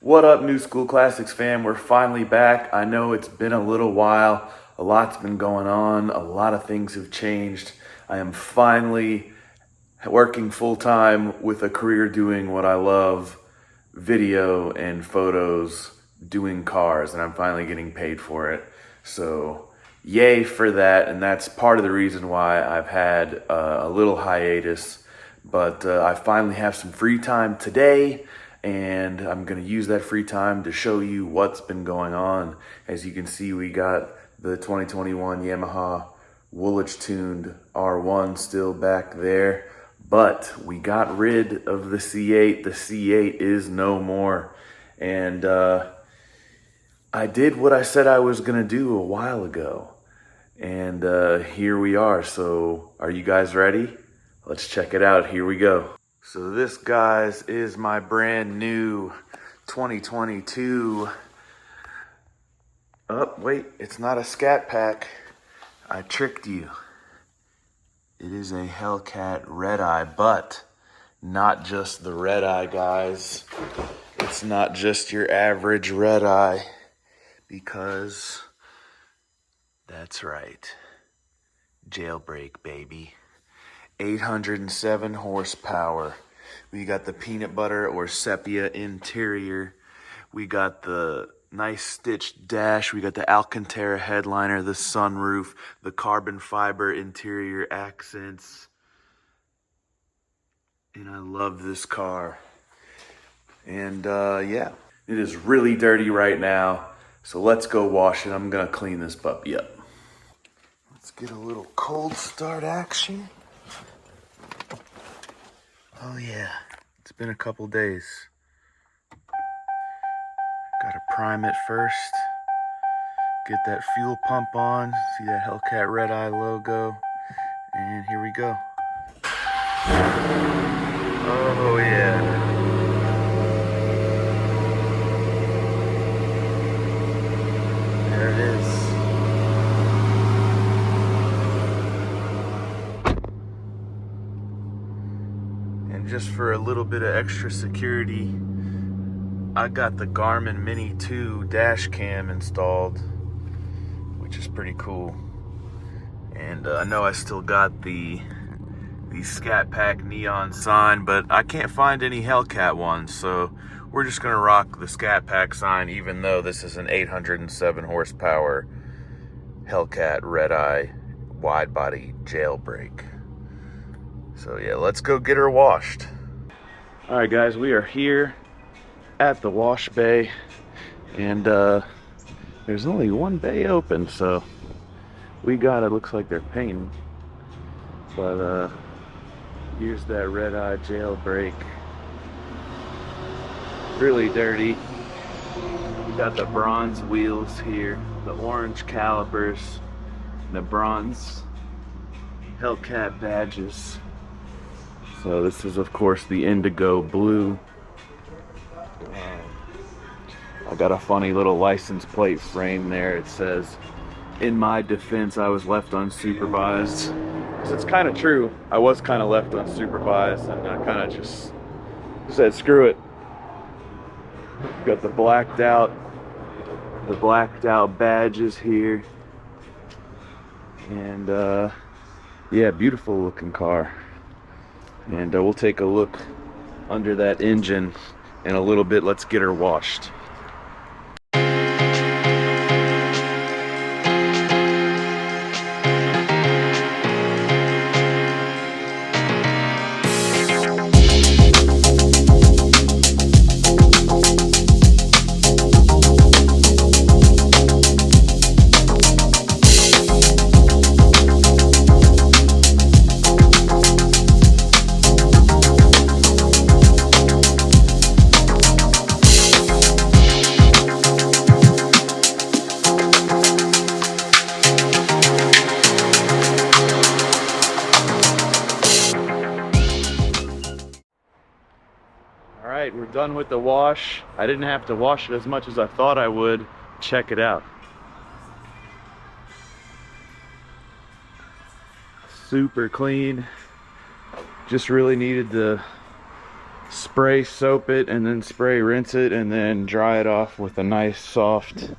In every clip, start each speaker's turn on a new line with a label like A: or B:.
A: What up, New School Classics fam? We're finally back. I know it's been a little while. A lot's been going on. A lot of things have changed. I am finally working full time with a career doing what I love, video and photos, doing cars, and I'm finally getting paid for it. So, yay for that. And that's part of the reason why I've had a little hiatus. But I finally have some free time today, and I'm going to use that free time to show you what's been going on. As you can see, we got the 2021 Yamaha Woolwich tuned R1 still back there, but we got rid of the C8. The C8 is no more. And I did what I said I was going to do a while ago. And here we are. So are you guys ready? Let's check it out. Here we go. So this, guys, is my brand new 2022. Oh, wait, it's not a Scat Pack. I tricked you. It is a Hellcat Redeye, but not just the Redeye, guys. It's not just your average Redeye, because that's right. Jailbreak, baby. 807 horsepower. We got the peanut butter or sepia interior. We got the nice stitched dash. We got the Alcantara headliner, the sunroof, the carbon fiber interior accents. And I love this car. And yeah, it is really dirty right now. So let's go wash it. I'm gonna clean this puppy up. Let's get a little cold start action. Oh yeah, it's been a couple days. Gotta prime it first. Get that fuel pump on. See that Hellcat Redeye logo. And here we go. Oh yeah. There it is. And just for a little bit of extra security, I got the Garmin Mini 2 dash cam installed, which is pretty cool. And I know I still got the Scat Pack neon sign, but I can't find any Hellcat ones, so we're just gonna rock the Scat Pack sign, even though this is an 807 horsepower Hellcat Redeye wide body Jailbreak. So yeah, let's go get her washed. All right, guys, we are here at the wash bay, and there's only one bay open, so we got it. Looks like they're painting, but here's that Redeye Jailbreak. Really dirty. We got the bronze wheels here, the orange calipers, the bronze Hellcat badges. So this is, of course, the indigo blue. I got a funny little license plate frame there. It says, "In my defense, I was left unsupervised." Because it's kind of true. I was kind of left unsupervised, and I kind of just said, screw it. Got the blacked out badges here. And yeah, beautiful looking car. And we'll take a look under that engine in a little bit. Let's get her washed. Alright, we're done with the wash. I didn't have to wash it as much as I thought I would. Check it out. Super clean. Just really needed to spray soap it, and then spray rinse it, and then dry it off with a nice soft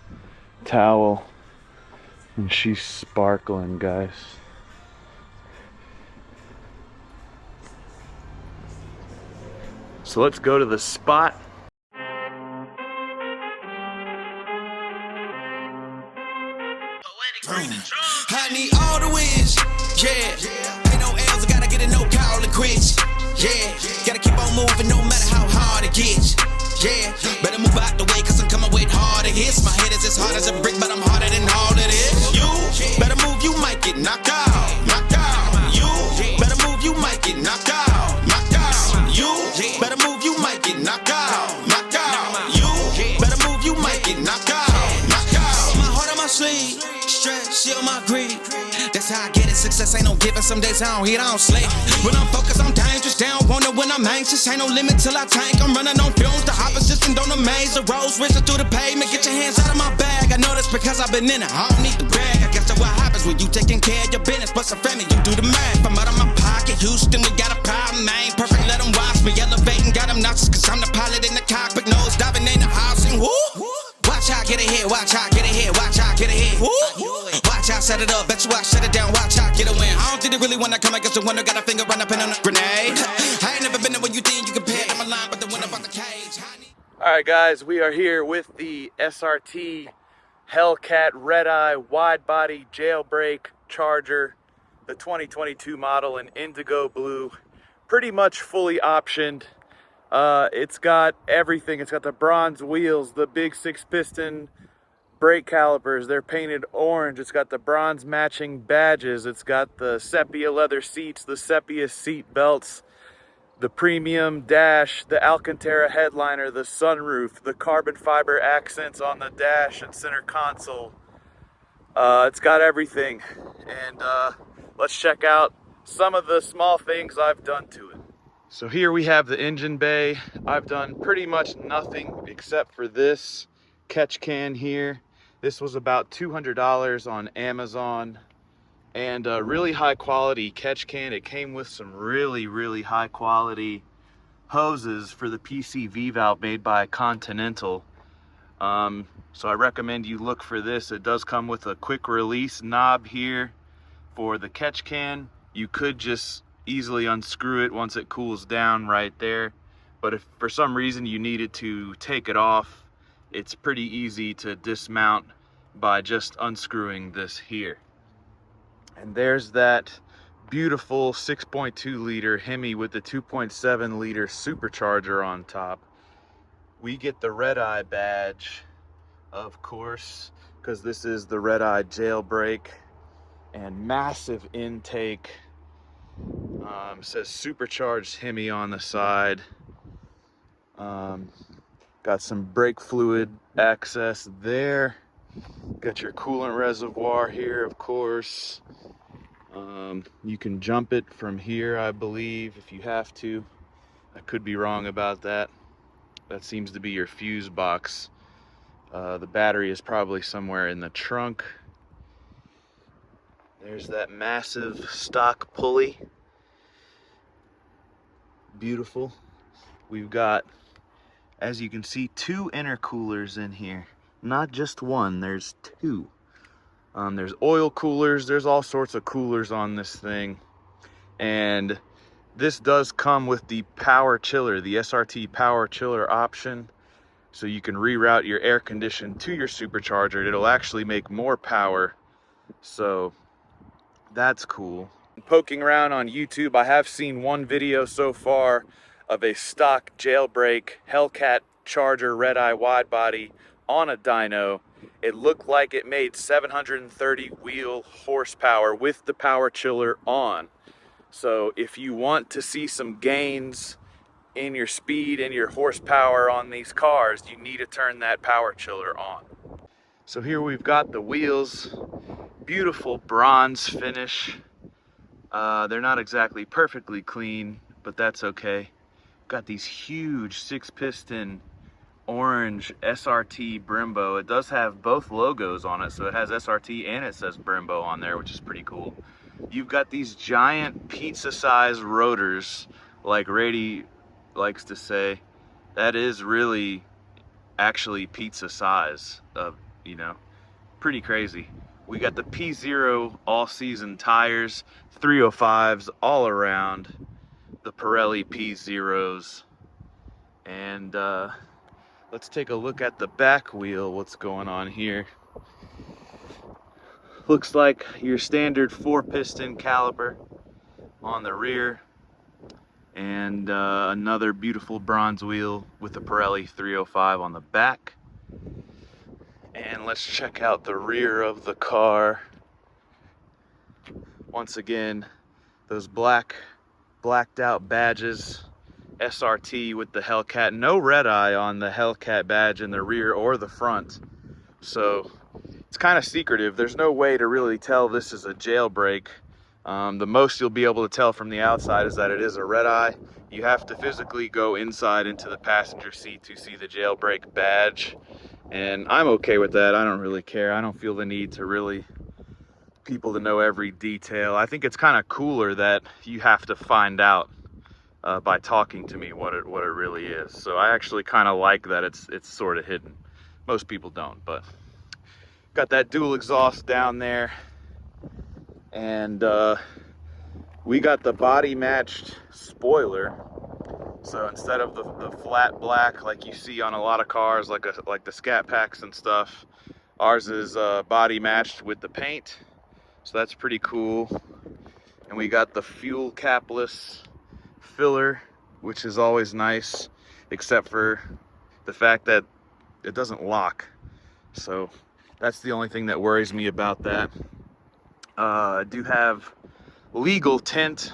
A: towel. And she's sparkling, guys. So let's go to the spot.
B: I need all the wins, yeah. Ain't no L's, I gotta get a no call and quits, yeah. Gotta keep on moving no matter how hard it gets, yeah. Better move out the way, cause I'm coming with harder hits. My head is as hard as a brick, but I'm harder than all it is. You better move, you might get knocked out, knocked out. You better move, you might get knocked out, knocked out. You better move, you might get knocked out, knocked out. You better move, you might get knocked out, knocked out. My heart on my sleeve. Shield my greed. That's how I get it. Success ain't no giving. Some days I don't eat, I don't sleep. When I'm focused, I'm dangerous. They don't wonder when I'm anxious. Ain't no limit till I tank. I'm running on fumes. The opposition don't amaze. The roads racing through the pavement. Get your hands out of my bag. I know that's because I've been in it. I don't need the brag. I guess that's what happens when you taking care of your business. But some family, you do the math. I'm out of my pocket. Houston, we got a problem. I ain't perfect. Let them watch me elevating. Got them nauseous. Cause I'm the pilot in the cockpit. Nose diving in the house. And woo. Watch out, get ahead. Watch out, get ahead. Watch out, get ahead. Woo. Watch out, set it up, bet you I shut it down, watch out, get a win. I don't think they really wanna come against the winner, got a finger run up in on a grenade. I ain't never been there when you think you compare, I'm a line, but the winner about the cage.
A: Alright guys, we are here with the SRT Hellcat Redeye wide body jailbreak Charger, the 2022 model in indigo blue, pretty much fully optioned. It's got everything. It's got the bronze wheels, the big 6-piston brake calipers, they're painted orange. It's got the bronze matching badges. It's got the sepia leather seats, the sepia seat belts, the premium dash, the Alcantara headliner, the sunroof, the carbon fiber accents on the dash and center console. It's got everything. And let's check out some of the small things I've done to it. So here we have the engine bay. I've done pretty much nothing except for this catch can here. This was about $200 on Amazon, and a really high quality catch can. It came with some really high quality hoses for the PCV valve made by Continental. So I recommend you look for this. It does come with a quick release knob here for the catch can. You could just easily unscrew it once it cools down right there, but if for some reason you needed to take it off, it's pretty easy to dismount by just unscrewing this here. And there's that beautiful 6.2 liter Hemi with the 2.7 liter supercharger on top. We get the Redeye badge, of course, because this is the Redeye jailbreak, and massive intake. Says supercharged Hemi on the side. Got some brake fluid access there. Got your coolant reservoir here, of course. You can jump it from here, I believe, if you have to. I could be wrong about that. That seems to be your fuse box. The battery is probably somewhere in the trunk. There's that massive stock pulley. Beautiful. We've got, as you can see, 2 intercoolers in here. Not just one, there's 2. There's oil coolers, there's all sorts of coolers on this thing. And this does come with the power chiller, the SRT power chiller option. So you can reroute your air condition to your supercharger. It'll actually make more power. So that's cool. Poking around on YouTube, I have seen one video so far of a stock jailbreak Hellcat Charger Redeye wide body on a dyno. It looked like it made 730 wheel horsepower with the power chiller on. So if you want to see some gains in your speed and your horsepower on these cars, you need to turn that power chiller on. So here we've got the wheels, beautiful bronze finish. They're not exactly perfectly clean, but that's okay. Got these huge 6-piston orange SRT Brembo. It does have both logos on it, so it has SRT and it says Brembo on there, which is pretty cool. You've got these giant pizza-sized rotors, like likes to say, that is really actually pizza size of, you know, pretty crazy. We got the P0 all-season tires, 305s all around, the Pirelli P0s, and let's take a look at the back wheel, what's going on here. Looks like your standard 4-piston caliper on the rear, and another beautiful bronze wheel with the Pirelli 305 on the back. And let's check out the rear of the car. Once again, those blacked out badges, SRT with the Hellcat. No Redeye on the Hellcat badge in the rear or the front, so it's kind of secretive. There's no way to really tell this is a Jailbreak. The most you'll be able to tell from the outside is that it is a Redeye. You have to physically go inside into the passenger seat to see the Jailbreak badge, and I'm okay with that. I don't really care. I don't feel the need to really people to know every detail. I think it's kind of cooler that you have to find out by talking to me what it really is. So I actually kind of like that it's sort of hidden. Most people don't, but got that dual exhaust down there, and we got the body matched spoiler. So instead of the flat black like you see on a lot of cars, like the Scat Packs and stuff, ours is body matched with the paint. So that's pretty cool. And we got the fuel capless filler, which is always nice, except for the fact that it doesn't lock. So that's the only thing that worries me about that. I do have legal tint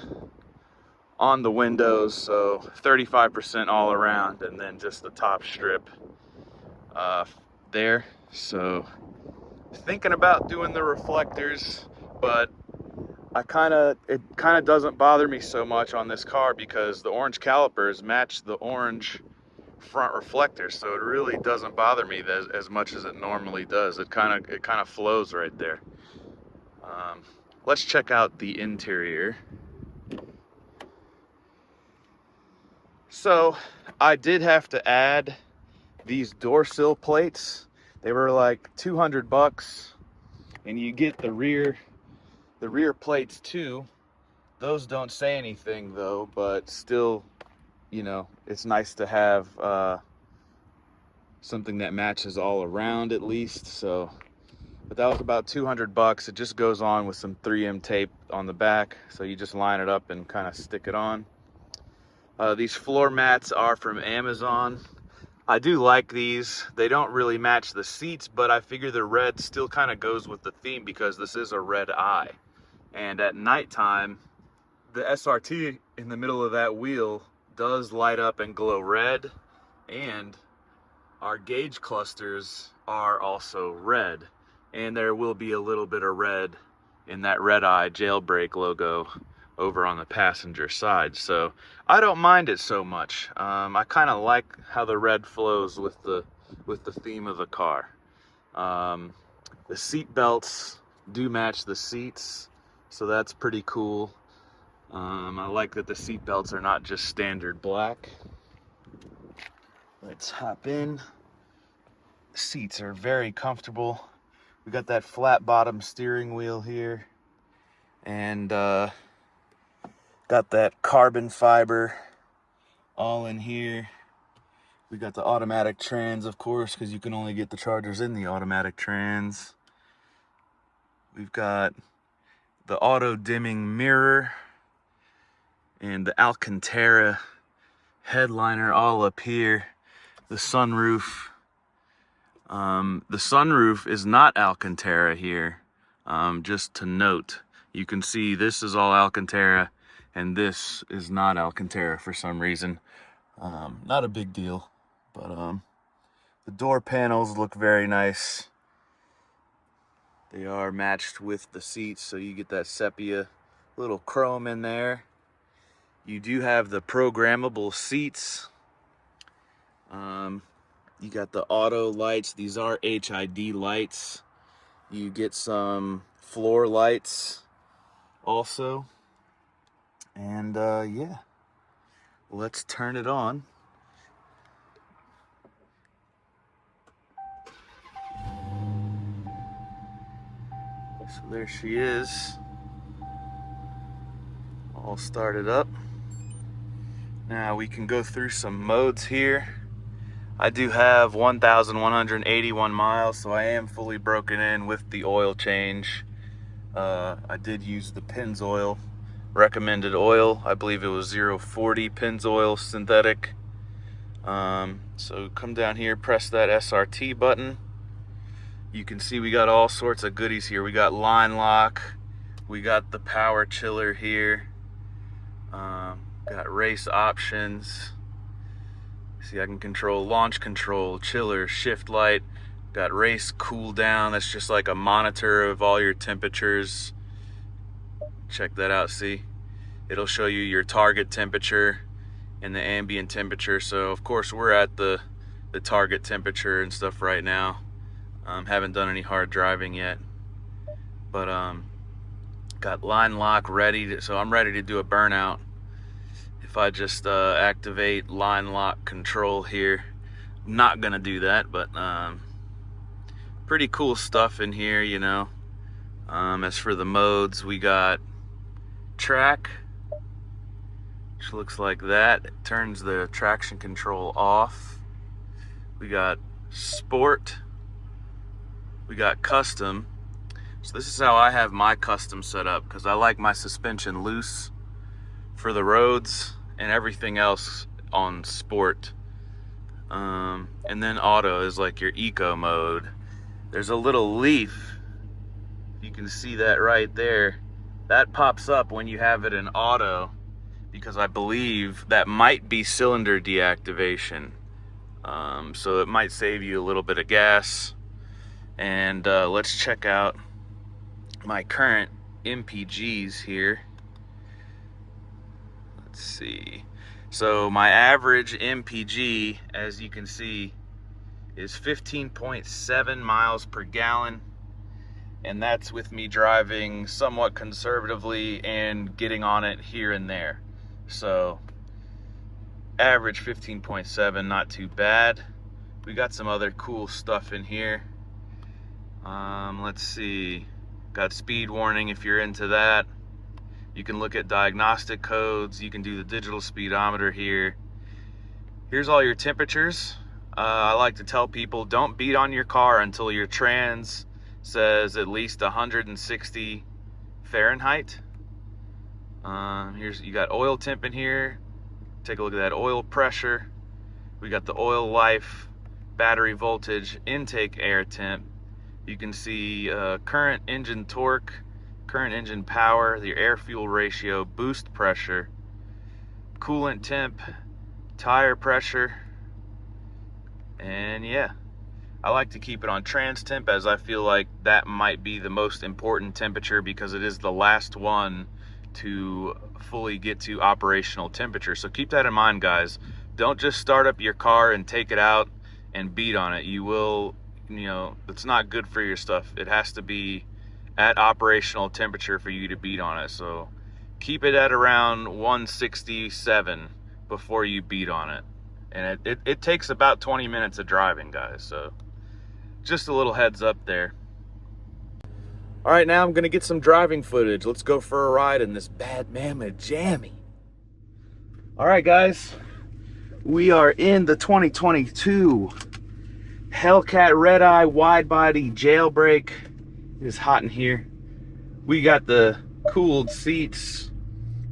A: on the windows, so 35% all around, and then just the top strip there. So thinking about doing the reflectors, but it kind of doesn't bother me so much on this car because the orange calipers match the orange front reflector, so it really doesn't bother me as much as it normally does. It kind of flows right there. Let's check out the interior. So I did have to add these door sill plates. They were like 200 bucks, and you get the rear plates too. Those don't say anything though, but still, you know, it's nice to have something that matches all around at least. So, but that was about 200 bucks. It just goes on with some 3M tape on the back, so you just line it up and kind of stick it on. These floor mats are from Amazon. I do like these. They don't really match the seats, but I figure the red still kind of goes with the theme because this is a red eye. And at nighttime, the SRT in the middle of that wheel does light up and glow red, and our gauge clusters are also red. And there will be a little bit of red in that Redeye Jailbreak logo over on the passenger side, so I don't mind it so much. I kind of like how the red flows with the theme of the car. The seat belts do match the seats, so that's pretty cool. I like that the seat belts are not just standard black. Let's hop in. The seats are very comfortable. We got that flat bottom steering wheel here, and got that carbon fiber all in here. We got the automatic trans, of course, because you can only get the Chargers in the automatic trans. We've got the auto dimming mirror and the Alcantara headliner all up here. The sunroof. The sunroof is not Alcantara here. Just to note, you can see this is all Alcantara, and this is not Alcantara for some reason. Not a big deal, but the door panels look very nice. They are matched with the seats, so you get that sepia little chrome in there. You do have the programmable seats. You got the auto lights. These are HID lights. You get some floor lights also. And yeah, let's turn it on. So there she is, all started up. Now we can go through some modes here. I do have 1,181 miles, so I am fully broken in with the oil change. I did use the Pennzoil recommended oil. I believe it was 040 Pennzoil synthetic. So come down here, press that SRT button. You can see we got all sorts of goodies here. We got line lock, we got the power chiller here, got race options. See, I can control launch control, chiller, shift light, got race cool down. That's just like a monitor of all your temperatures. Check that out, see? It'll show you your target temperature and the ambient temperature. So of course we're at the target temperature and stuff right now. Haven't done any hard driving yet, but got line lock ready, so I'm ready to do a burnout. If I just activate line lock control here, I'm not gonna do that, but pretty cool stuff in here, you know. As for the modes, we got track, which looks like that. It turns the traction control off. We got sport, we got custom. So this is how I have my custom set up, because I like my suspension loose for the roads and everything else on sport. And then auto is like your eco mode. There's a little leaf, you can see that right there, that pops up when you have it in auto, because I believe that might be cylinder deactivation. So it might save you a little bit of gas. And let's check out my current MPGs here. Let's see. So my average MPG, as you can see, is 15.7 miles per gallon. And that's with me driving somewhat conservatively and getting on it here and there. So average 15.7, not too bad. We got some other cool stuff in here. Let's see, got speed warning if you're into that. You can look at diagnostic codes. You can do the digital speedometer here. Here's all your temperatures. I like to tell people, don't beat on your car until your trans says at least 160 Fahrenheit. You got oil temp in here. Take a look at that oil pressure. We got the oil life, battery voltage, intake air temp. You can see current engine torque, current engine power, the air fuel ratio, boost pressure, coolant temp, tire pressure, and yeah, I like to keep it on trans temp, as I feel like that might be the most important temperature, because it is the last one to fully get to operational temperature. So keep that in mind, guys. Don't just start up your car and take it out and beat on it. You will, you know, it's not good for your stuff. It has to be at operational temperature for you to beat on it. So keep it at around 167 before you beat on it. And it takes about 20 minutes of driving, guys. So just a little heads up there. All right, now I'm gonna get some driving footage. Let's go for a ride in this bad mama jammy. All right, guys, we are in the 2022 Hellcat Redeye wide body Jailbreak. It is hot in here. We got the cooled seats.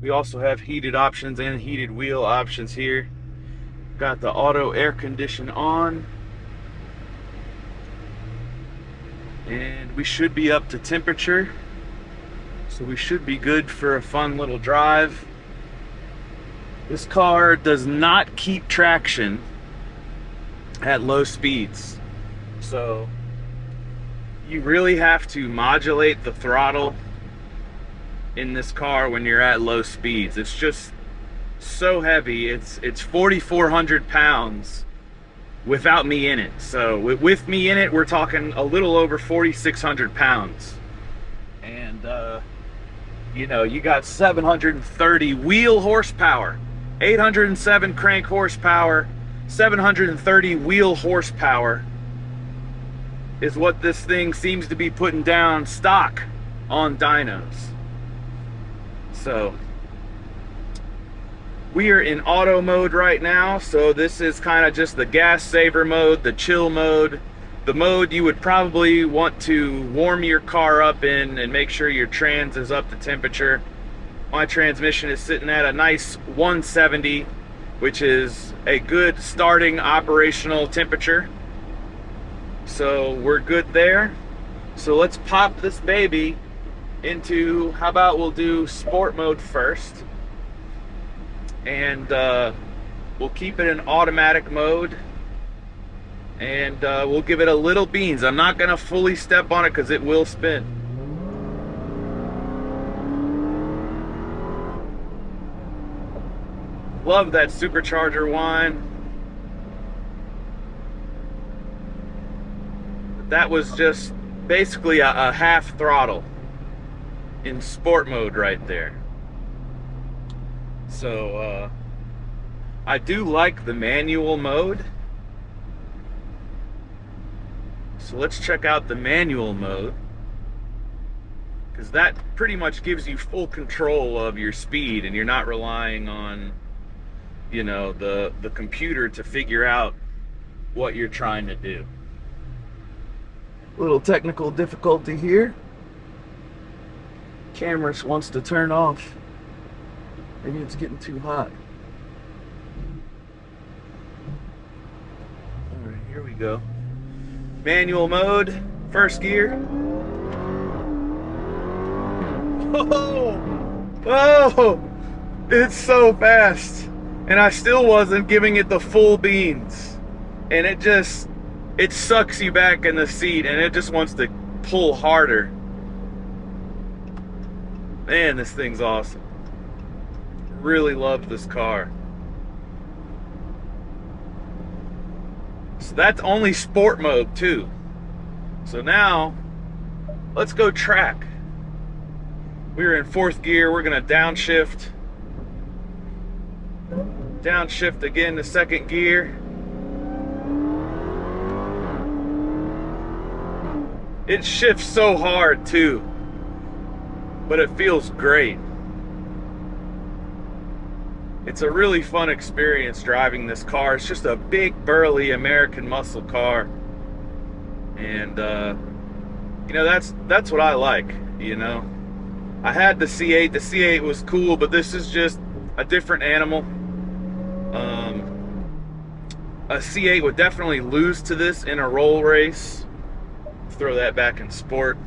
A: We also have heated options and heated wheel options here. Got the auto air condition on. And we should be up to temperature. So we should be good for a fun little drive. This car does not keep traction at low speeds. So you really have to modulate the throttle in this car when you're at low speeds. It's just so heavy. It's 4,400 pounds without me in it. So with me in it, we're talking a little over 4,600 pounds. And you know, you got 730 wheel horsepower. 807 crank horsepower, 730 wheel horsepower is what this thing seems to be putting down stock on dynos. So we are in auto mode right now, so this is kind of just the gas saver mode, the chill mode, the mode you would probably want to warm your car up in and make sure your trans is up to temperature. My transmission is sitting at a nice 170, which is a good starting operational temperature. So we're good there. So let's pop this baby into, how about we'll do sport mode first. And we'll keep it in automatic mode. And we'll give it a little beans. I'm not gonna fully step on it because it will spin. Love that supercharger whine. That was just basically a half throttle in sport mode right there. So I do like the manual mode. So let's check out the manual mode, because that pretty much gives you full control of your speed and you're not relying on, you know, the computer to figure out what you're trying to do. Little technical difficulty here. Camera wants to turn off. Maybe it's getting too hot. All right, here we go. Manual mode, first gear. Oh, whoa, it's so fast. And I still wasn't giving it the full beans. And it sucks you back in the seat and it just wants to pull harder. Man, this thing's awesome. Really love this car. So that's only sport mode too. So now let's go track. We're in fourth gear. We're gonna downshift. Downshift again to second gear. It shifts so hard too, but it feels great. It's a really fun experience driving this car. It's just a big, burly American muscle car. And, you know, that's what I like, you know. I had the C8. The C8 was cool, but this is just a different animal. A C8 would definitely lose to this in a roll race. Throw that back in sport.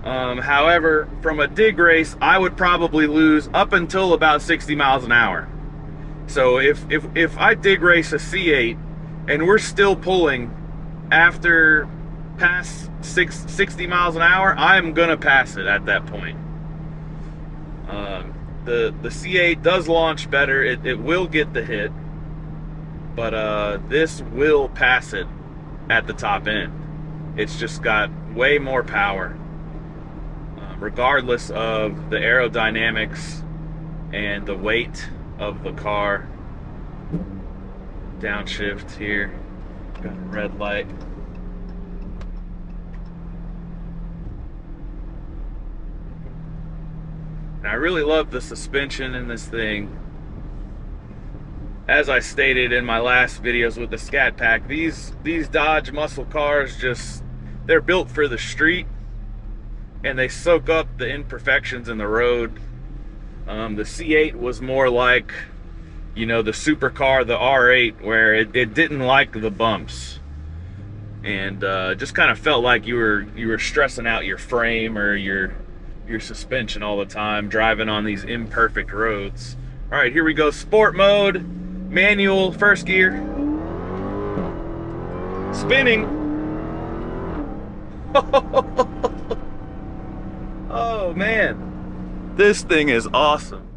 A: However, from a dig race, I would probably lose up until about 60 miles an hour. So if I dig race a C8 and we're still pulling after past 60 miles an hour, I'm gonna pass it at that point. The C8 does launch better. It will get the hit, but this will pass it at the top end. It's just got way more power, regardless of the aerodynamics and the weight of the car. Downshift here, got a red light. And I really love the suspension in this thing. As I stated in my last videos with the Scat Pack, these Dodge muscle cars they're built for the street, and they soak up the imperfections in the road. The C8 was more like, you know, the supercar, the R8, where it didn't like the bumps, and just kind of felt like you were stressing out your frame or your suspension all the time driving on these imperfect roads. All right, here we go. Sport mode, manual, first gear, spinning. Oh man, this thing is awesome.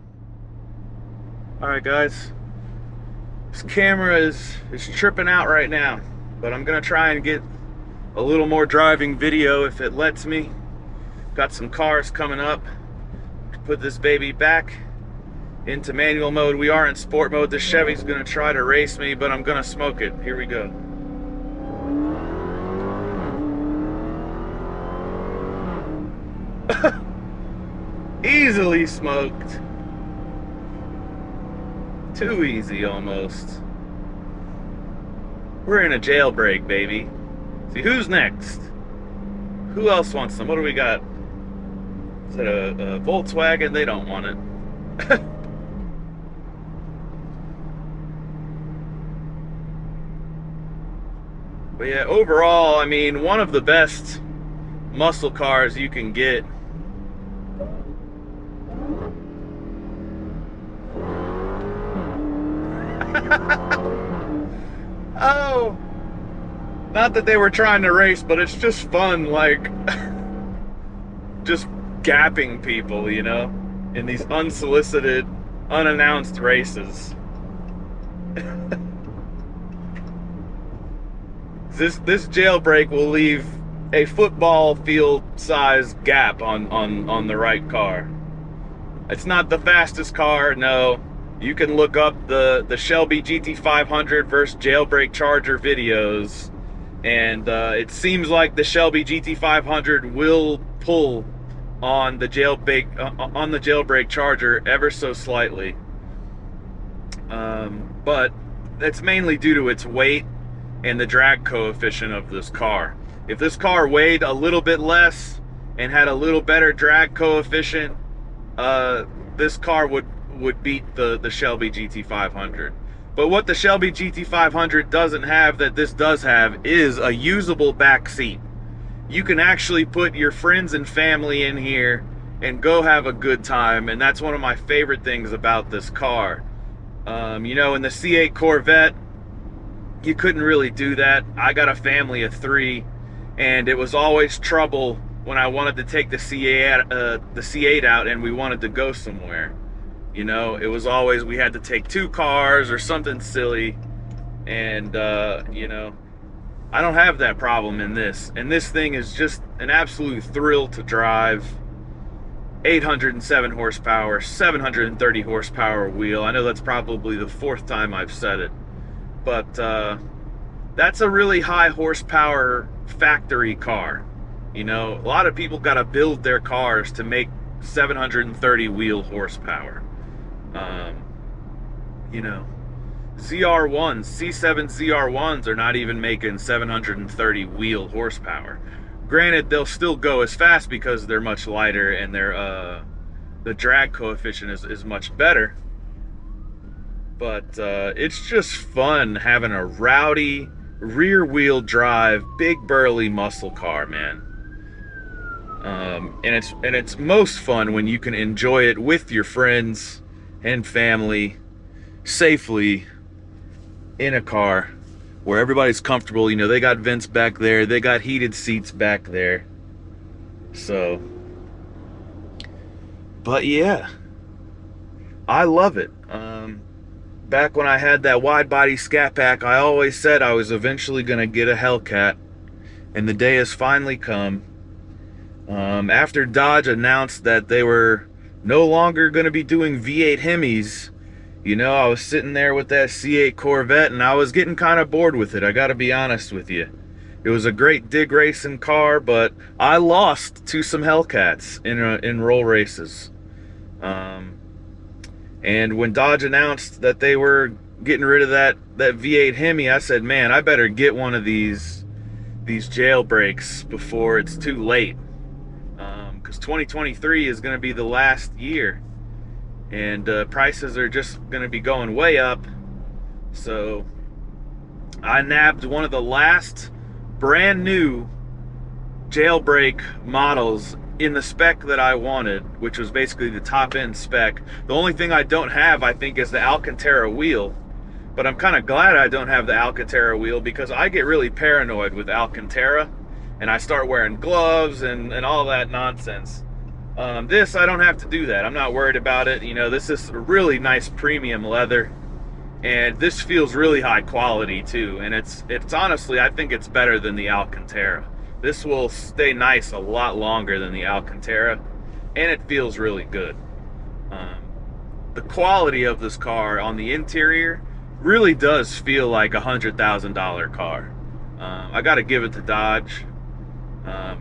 A: All right guys, this camera is tripping out right now, but I'm gonna try and get a little more driving video if it lets me. Got some cars coming up. Put this baby back into manual mode. We are in sport mode. This Chevy's gonna try to race me, but I'm gonna smoke it. Here we go. Easily smoked. Too easy almost. We're in a jailbreak, baby. See, who's next? Who else wants them? What do we got? Is it a Volkswagen? They don't want it. But yeah, overall, I mean, one of the best muscle cars you can get. Oh, not that they were trying to race, but it's just fun, like, just gapping people, you know, in these unsolicited, unannounced races. This jailbreak will leave a football field size gap on the right car. It's not the fastest car, no. You can look up the Shelby GT500 versus Jailbreak Charger videos, and it seems like the Shelby GT500 will pull on the Jailbreak Charger ever so slightly. But that's mainly due to its weight and the drag coefficient of this car. If this car weighed a little bit less and had a little better drag coefficient, this car would beat the Shelby GT500. But what the Shelby GT500 doesn't have that this does have is a usable back seat. You can actually put your friends and family in here and go have a good time, and that's one of my favorite things about this car. You know, in the C8 Corvette, you couldn't really do that. I got a family of 3, and it was always trouble when I wanted to take the C8 out and we wanted to go somewhere. You know, it was always we had to take 2 cars or something silly, and you know, I don't have that problem in this. And this thing is just an absolute thrill to drive. 807 horsepower, 730 horsepower wheel. I know that's probably the 4th time I've said it, but that's a really high horsepower factory car. You know, a lot of people got to build their cars to make 730 wheel horsepower. You know, ZR1s, C7 ZR1s are not even making 730 wheel horsepower. Granted, they'll still go as fast because they're much lighter and the drag coefficient is much better. But it's just fun having a rowdy rear wheel drive, big burly muscle car, man. And it's most fun when you can enjoy it with your friends and family safely in a car where everybody's comfortable. You know, they got vents back there, they got heated seats back there. So, but yeah, I love it. Back when I had that wide body Scat Pack, I always said I was eventually gonna get a Hellcat, and the day has finally come. After Dodge announced that they were no longer gonna be doing V8 Hemis, you know, I was sitting there with that C8 Corvette and I was getting kind of bored with it. I gotta be honest with you. It was a great dig racing car, but I lost to some Hellcats in roll races. And when Dodge announced that they were getting rid of that V8 Hemi, I said, man, I better get one of these jailbreaks before it's too late. Because 2023 is going to be the last year, and prices are just going to be going way up. So I nabbed one of the last brand new jailbreak models in the spec that I wanted, which was basically the top end spec. The only thing I don't have, I think, is the Alcantara wheel. But I'm kind of glad I don't have the Alcantara wheel, because I get really paranoid with Alcantara and I start wearing gloves and all that nonsense. This, I don't have to do that. I'm not worried about it. You know, this is really nice premium leather, and this feels really high quality too. And it's honestly, I think it's better than the Alcantara. This will stay nice a lot longer than the Alcantara, and it feels really good. the quality of this car on the interior really does feel like $100,000 car. I got to give it to Dodge.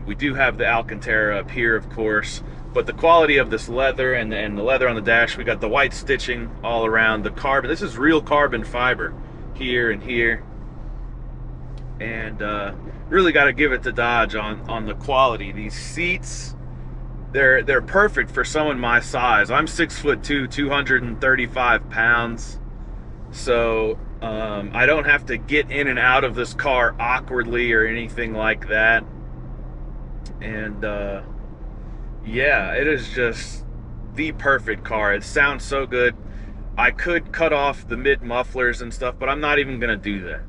A: We do have the Alcantara up here, of course, but the quality of this leather and the leather on the dash, we got the white stitching all around, the carbon. This is real carbon fiber here and here. And really got to give it to Dodge on the quality. These seats, they're perfect for someone my size. I'm 6'2", 235 pounds. So I don't have to get in and out of this car awkwardly or anything like that. And yeah, it is just the perfect car. It sounds so good. I could cut off the mid mufflers and stuff, but I'm not even gonna do that.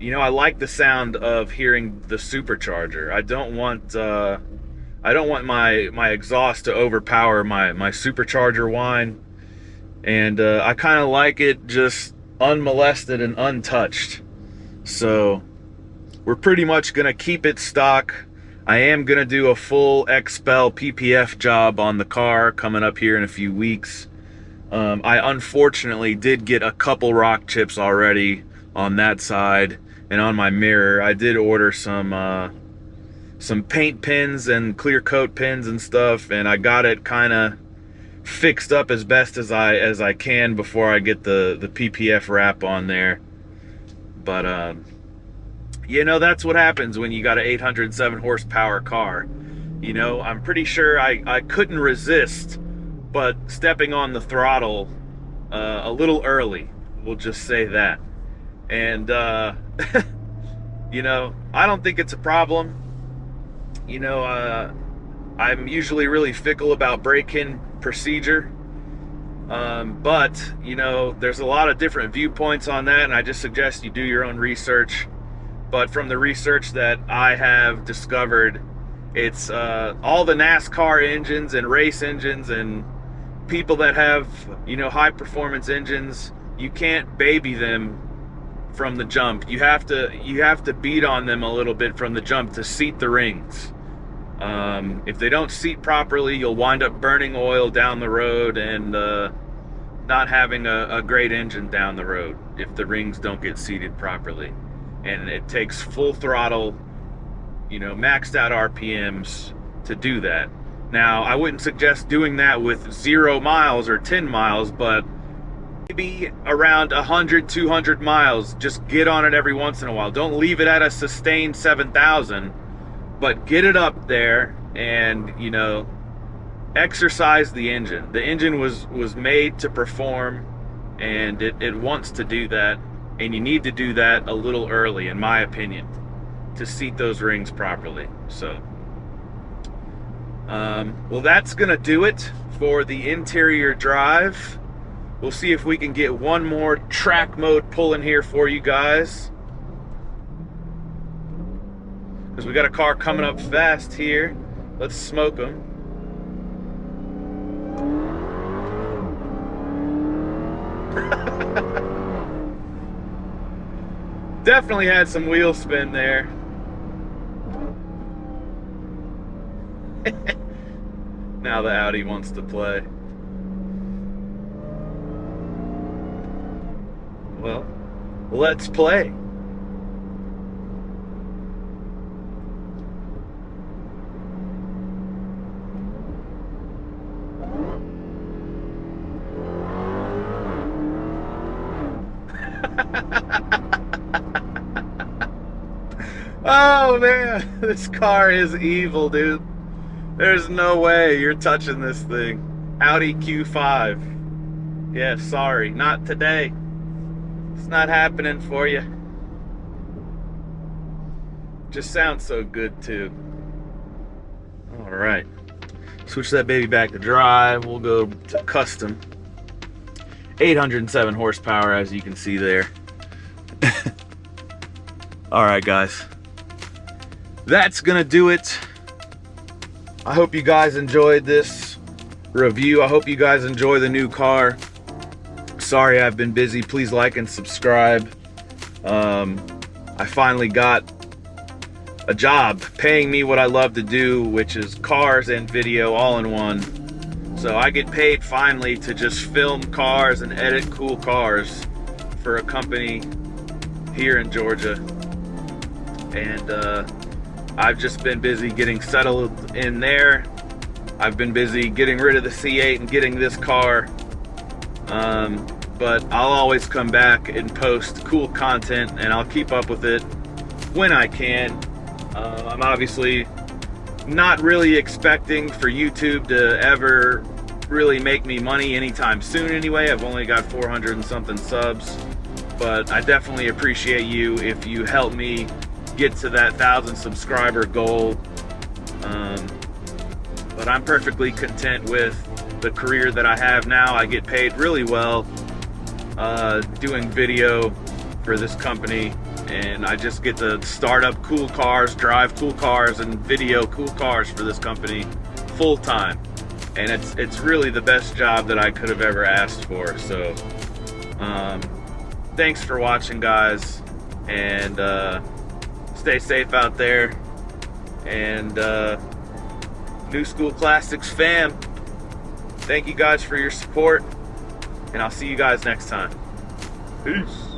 A: You know, I like the sound of hearing the supercharger. I don't want my exhaust to overpower my supercharger whine. And I kind of like it just unmolested and untouched. So we're pretty much gonna keep it stock. I am gonna do a full XPEL PPF job on the car coming up here in a few weeks. I unfortunately did get a couple rock chips already on that side, and on my mirror I did order some paint pins and clear coat pins and stuff, and I got it kind of fixed up as best as I can before I get the PPF wrap on there. But you know, that's what happens when you got an 807 horsepower car. You know, I'm pretty sure I couldn't resist but stepping on the throttle a little early, we'll just say that. And you know, I don't think it's a problem. You know, I'm usually really fickle about break-in procedure, but you know, there's a lot of different viewpoints on that, and I just suggest you do your own research. But from the research that I have discovered, it's all the NASCAR engines and race engines and people that have, you know, high performance engines, you can't baby them from the jump. You have to beat on them a little bit from the jump to seat the rings. If they don't seat properly, you'll wind up burning oil down the road and not having a great engine down the road if the rings don't get seated properly. And it takes full throttle, you know, maxed out RPMs to do that. Now, I wouldn't suggest doing that with 0 miles or 10 miles, but maybe around 100, 200 miles, just get on it every once in a while. Don't leave it at a sustained 7,000, but get it up there and, you know, exercise the engine. The engine was made to perform, and it wants to do that, and you need to do that a little early, in my opinion, to seat those rings properly. So well, that's gonna do it for the interior drive. We'll see if we can get one more track mode pull in here for you guys, because we got a car coming up fast here. Let's smoke them. Definitely had some wheel spin there. Now the Audi wants to play. Well, let's play. Oh man, this car is evil, dude. There's no way you're touching this thing. Audi Q5. Yeah, sorry, not today. It's not happening for you. Just sounds so good too. All right, switch that baby back to drive. We'll go to custom. 807 horsepower, as you can see there. All right, guys, that's gonna do it. I hope you guys enjoyed this review. I hope you guys enjoy the new car. Sorry I've been busy. Please like and subscribe. I finally got a job paying me what I love to do, which is cars and video all in one. So I get paid finally to just film cars and edit cool cars for a company here in Georgia. And I've just been busy getting settled in there. I've been busy getting rid of the C8 and getting this car. But I'll always come back and post cool content, and I'll keep up with it when I can. I'm obviously not really expecting for YouTube to ever really make me money anytime soon anyway. I've only got 400 and something subs, but I definitely appreciate you if you help me get to that 1,000 subscriber goal. But I'm perfectly content with the career that I have now. I get paid really well doing video for this company, and I just get to start up cool cars, drive cool cars, and video cool cars for this company full time. And it's really the best job that I could have ever asked for. So thanks for watching, guys, and stay safe out there. And New School Classics fam, thank you guys for your support, and I'll see you guys next time. Peace.